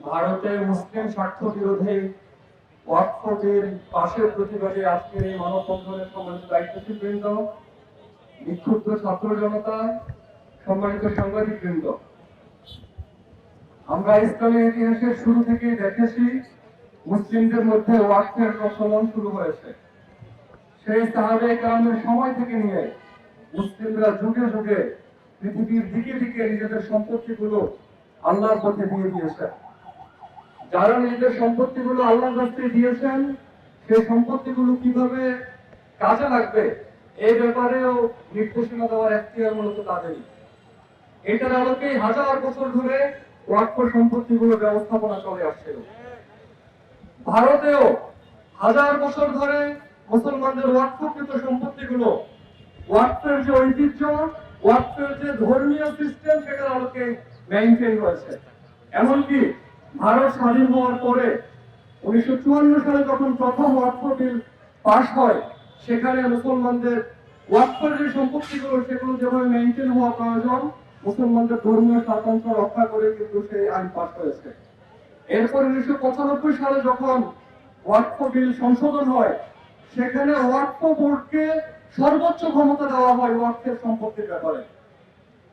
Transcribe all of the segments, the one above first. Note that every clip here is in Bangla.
ভারতে মুসলিম স্বার্থ বিরোধী ওয়াকফ বিল পাশের প্রতিবাদে আজকের এই মানববন্ধনের সম্মানিত দায়িত্বশীল বৃন্দ, বিক্ষুব্ধ ছাত্র জনতা, সম্মানিত সাংবাদিক বৃন্দ, আমরা ইসলামের ইতিহাসের শুরু থেকেই দেখেছি মুসলিমদের মধ্যে ওয়াকফের প্রচলন শুরু হয়েছে। সেই সাহাবে কেরামের সময় থেকে নিয়ে মুসলিমরা যুগে যুগে পৃথিবীর দিকে দিকে নিজেদের সম্পত্তিগুলো আল্লাহর পথে দিয়ে দিয়েছে। যারা নিজেদের সম্পত্তিগুলো আল্লাহর রাস্তায় দিয়েছেন, সেই সম্পত্তিগুলো কিভাবে কাজে লাগবে এই ব্যাপারেও নির্দেশনা দেওয়ার এখতিয়ার মূলত তাদেরই। এটার আলোকেই হাজার বছর ধরে ওয়াকফ সম্পত্তিগুলো ব্যবস্থাপনা চলে আসছিল। ভারতেও হাজার বছর ধরে মুসলমানদের ওয়াকফকৃত সম্পত্তিগুলো ওয়াকফের যে ঐতিহ্য, ওয়াকফের যে ধর্মীয় সিস্টেম, সেটার আলোকে মেইনটেইন হয়েছে। এমনকি ভারত স্বাধীন হওয়ার পরে 1954 সালে যখন প্রথম ওয়াকফ বিল পাস হয়, সেখানে মুসলমানদের ওয়াকফের যে সম্পত্তিগুলো সেগুলো যেভাবে মেইনটেইন হওয়া প্রয়োজন, মুসলমানদের ধর্মীয় স্বাতন্ত্র্য রক্ষা করে কিন্তু সেই আইন পাস হয়েছে। এরপর 1995 সালে যখন ওয়াকফ বিল সংশোধন হয়, সেখানে ওয়াকফ বোর্ডকে সর্বোচ্চ ক্ষমতা দেওয়া হয় ওয়াকফের সম্পত্তির ব্যাপারে।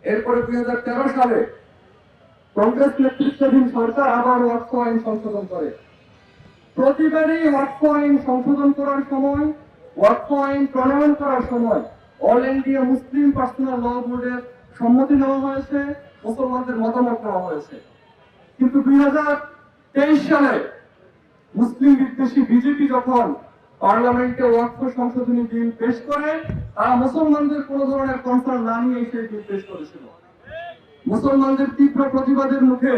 এরপরে 2013 সালে কংগ্রেস নেতৃত্বাধীন সরকার আবার ওয়াকফ আইন সংশোধন করে। প্রতিবারই ওয়াকফ আইন সংশোধন করার সময়, ওয়াকফ আইন প্রণয়ন করার সময় অল ইন্ডিয়া মুসলিম পার্সোনাল ল বোর্ডের সম্মতি নেওয়া হয়েছে, মুসলমানদের মতামত নেওয়া হয়েছে। কিন্তু 2023 সালে মুসলিম বিদ্বেষী বিজেপি যখন পার্লামেন্টে ওয়াকফ সংশোধনী বিল পেশ করে, তারা মুসলমানদের কোন ধরনের কনসার্ন না নিয়ে সেই বিল পেশ করেছিল। মুসলমানদের তীব্র প্রতিবাদের মুখে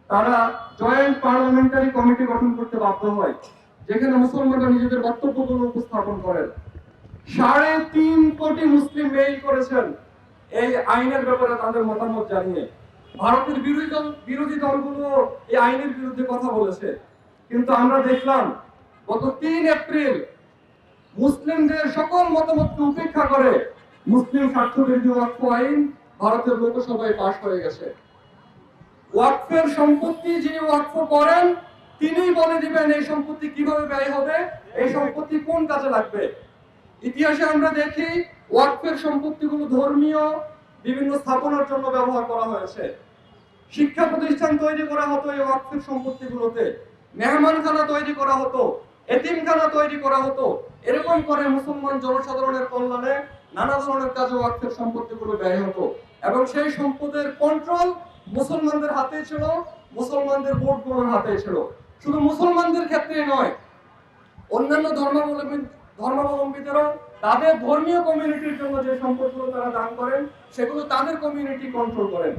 তারা জয়েন্ট পার্লামেন্টারি কমিটি গঠন করতে বাধ্য হয়, যেখানে মুসলমানরা নিজেদের বক্তব্যগুলো উপস্থাপন করেন। 3.5 কোটি মুসলিম মেইল করেছেন এই আইনের ব্যাপারে তাদের মতামত জানিয়ে। ভারতের বিরোধী দলগুলো এই আইনের বিরুদ্ধে কথা বলেছে, কিন্তু আমরা দেখলাম গত 3 এপ্রিল মুসলিমদের সকল মতামতকে উপেক্ষা করে মুসলিম স্বার্থবিরোধী ওয়াকফ আইন ভারতের লোকসভায় পাশ হয়ে গেছে। ওয়াকফের সম্পত্তি যিনি ওয়াকফ করেন, তিনিই বলে দিবেন এই সম্পত্তি কিভাবে ব্যয় হবে, এই সম্পত্তি কোন কাজে লাগবে। ইতিহাসে আমরা দেখি ওয়াকফের সম্পত্তিগুলো ধর্মীয় বিভিন্ন স্থাপনার জন্য ব্যবহার করা হয়েছে। শিক্ষা প্রতিষ্ঠান তৈরি করা হতো এই ওয়াকফের সম্পত্তিগুলোতে, মেহমানখানা তৈরি করা হতো, এতিমখানা তৈরি করা হতো। এরকম করে মুসলমান জনসাধারণের কল্যাণে নানা ধরনের কাজে ওয়াকফের সম্পত্তিগুলো ব্যয় হতো, এবং সেই সম্পদের কন্ট্রোল মুসলমানদের হাতে ছিল, মুসলমানদের বোর্ডগুলোর হাতে ছিল। শুধু মুসলমানদের ক্ষেত্রে নয়, অন্যান্য ধর্মাবলম্বীদেরও তাদের ধর্মীয় কমিউনিটির জন্য যে সম্পদগুলো তারা দান করেন, সেগুলো তাদের কমিউনিটি কন্ট্রোল করেন।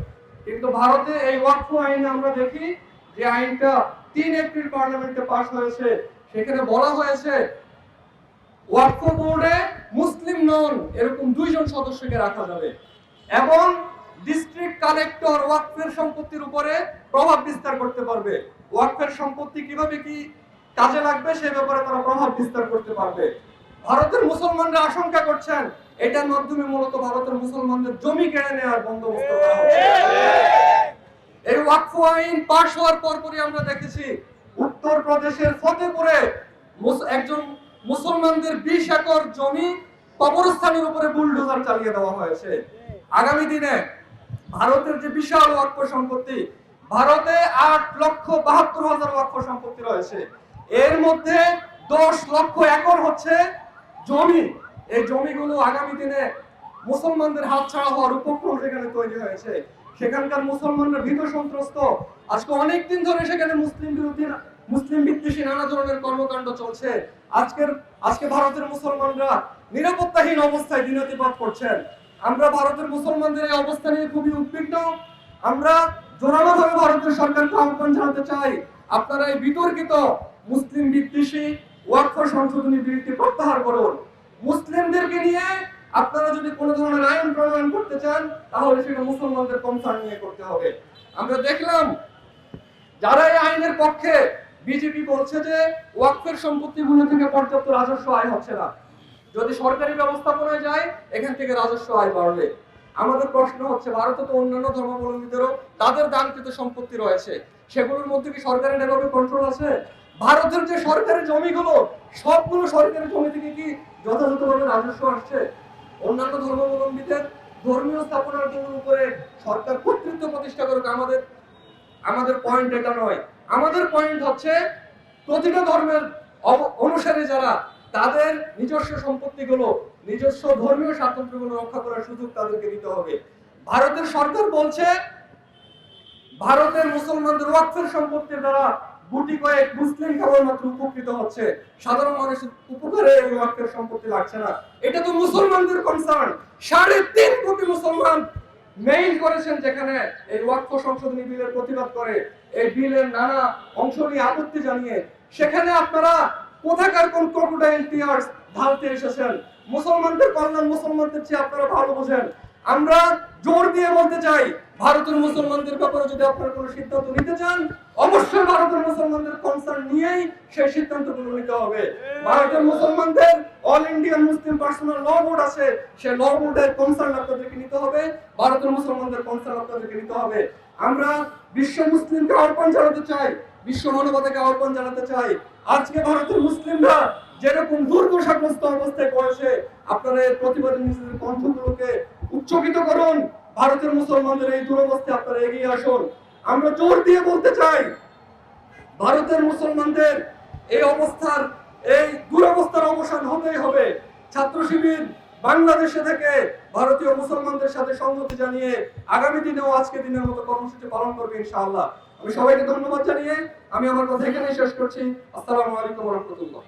কিন্তু ভারতে এই ওয়াকফ আইনে আমরা দেখি যে আইনটা 3 এপ্রিল পার্লামেন্টে পাস হয়েছে, সেখানে বলা হয়েছে ওয়াকফ বোর্ডে মুসলিম নন এরকম 2 জন সদস্যকে রাখা যাবে, এবং ডিস্ট্রিক্ট কালেক্টর ওয়াকফের সম্পত্তির উপরে প্রভাব বিস্তার করতে পারবে। ওয়াকফের সম্পত্তি কিভাবে কি কাজে লাগবে সে ব্যাপারে তারা প্রভাব বিস্তার করতে পারবে। ভারতের মুসলমানরা আশঙ্কা করছেন এটার মাধ্যমে মূলত ভারতের মুসলমানদের জমি কেড়ে নেওয়ার বন্দোবস্ত করা হচ্ছে। এই ওয়াকফ আইন পাশ হওয়ার পরপরই আমরা দেখেছি উত্তরপ্রদেশের ফতেপুরে একজন মুসলমানদের 20 একর জমি কবরস্থানের উপরে বুলডোজার চালিয়ে দেওয়া হয়েছে। আগামী দিনে ভারতের যে বিশাল ওয়াকফ সম্পত্তি, ভারতে 8,72,000 ওয়াকফ সম্পত্তি রয়েছে, এর মধ্যে 10 লক্ষ একর হচ্ছে জমি। এই জমিগুলো আগামী দিনে মুসলমানদের হাতছাড়া হওয়ার উপক্রম সেখানে তৈরি হয়েছে। সেখানকার মুসলমানরা ভীত সন্ত্রস্ত। আজকে অনেকদিন ধরে সেখানে মুসলিম বিদ্বেষী নানা ধরনের কর্মকাণ্ড চলছে। আজকে ভারতের মুসলমানরা নিরাপত্তাহীন অবস্থায় দিনাতিপাত করছেন। আমরা ভারতের মুসলমানদের এই অবস্থা নিয়ে খুবই উদ্বিগ্ন। আমরা জোরালোভাবে ভারতের সরকারকে আহ্বান জানাতে চাই, আপনারা এই বিতর্কিত মুসলিম বিদ্বেষী ওয়াকফ সংশোধনী বিলটি প্রত্যাহার করুন। মুসলিমদেরকে নিয়ে আপনারা যদি কোনো ধরনের আইন প্রণয়ন করতে চান, তাহলে সেটা মুসলমানদের কনসার্ন নিয়ে করতে হবে। আমরা দেখলাম যারা এই আইনের পক্ষে, বিজেপি বলছে যে ওয়াকফের সম্পত্তিগুলো থেকে পর্যাপ্ত রাজস্ব আয় হচ্ছে না, যদি সরকারি ব্যবস্থাপনায় যায় এখান থেকে রাজস্ব আয় বাড়বে। আমাদের প্রশ্ন হচ্ছে, ভারতে তো অন্যান্য ধর্মাবলম্বীদেরও তাদের দানকৃত সম্পত্তি রয়েছে, সেগুলোর মধ্যে কি সরকারের এভাবে কন্ট্রোল আছে? ভারতের যে সরকারি জমিগুলো, সবগুলো সরকারি জমি থেকে কি যথাযথভাবে রাজস্ব আসছে? অন্যান্য ধর্মাবলম্বীদের ধর্মীয় স্থাপনাগুলোর উপরে সরকার কর্তৃত্ব প্রতিষ্ঠা করুক, আমাদের পয়েন্ট এটা নয়। আমাদের পয়েন্ট হচ্ছে প্রতিটা ধর্মের অনুসারী যারা, তাদের নিজস্ব সম্পত্তিগুলো, নিজস্ব ধর্মীয় স্বাতন্ত্র্যগুলো রক্ষা করার সুযোগ তাদেরকে দিতে হবে। ভারতের সরকার বলছে ভারতের মুসলমানদের ওয়াকফের সম্পত্তির দ্বারা গুটি কয়েক মুসলিম কেবলমাত্র উপকৃত হচ্ছে, সাধারণ মানুষের উপকারে এই ওয়াকফের সম্পত্তি লাগছে না। এটা তো মুসলমানদের কনসার্ন। 3.5 কোটি মুসলমান মেইল করেছেন, যেখানে এই ওয়াকফ সংশোধনী বিলের প্রতিবাদ করে, এই বিলের নানা অংশ নিয়ে আপত্তি জানিয়ে, সেখানে আপনারা কোথাকার কোন ক্রোকোডাইল টিয়ার্স ঢালতে এসেছেন? মুসলমানদের কল্যাণ মুসলমানদের চেয়ে আপনারা ভালো বোঝেন। আমরা জোর দিয়ে বলতে চাই, ভারতের মুসলমানদের ব্যাপারে যদি আপনারা কোনো সিদ্ধান্ত নিতে চান, অবশ্যই ভারতের মুসলমানদের কনসার্ন নিয়েই সেই সিদ্ধান্তগুলো নিতে হবে। ভারতের মুসলমানদের অল ইন্ডিয়ান মুসলিম পার্সোনাল ল বোর্ড আছে, সেই ল বোর্ডের কনসার্ন আপনাদেরকে নিতে হবে, ভারতের মুসলমানদের কনসার্ন আপনাদেরকে নিতে হবে। আমরা বিশ্ব মুসলিমকে আহ্বান জানাতে চাই, বিশ্ব মানবতাকে আহ্বান জানাতে চাই, আজকে ভারতের মুসলিমরা যেরকম দুর্দশাগ্রস্ত অবস্থায় পড়েছে, আপনারা এর প্রতিবাদে নিজেদের কণ্ঠগুলোকে উচ্চকিত করুন। ভারতের মুসলমানদের এই দুরবস্থায় আপনারা এগিয়ে আসুন। আমরা জোর দিয়ে বলতে চাই, ভারতের মুসলমানদের এই অবস্থার, এই দুরবস্থার অবসান হতেই হবে। ছাত্র শিবির বাংলাদেশে থেকে ভারতীয় মুসলমানদের সাথে সংহতি জানিয়ে আগামী দিনেও আজকে দিনের মতো কর্মসূচি পালন করবে ইনশাআল্লাহ। আমি সবাইকে ধন্যবাদ জানিয়ে আমি আমার কথা এখানেই শেষ করছি। আসসালামু আলাইকুম ওয়া রাহমাতুল্লাহ।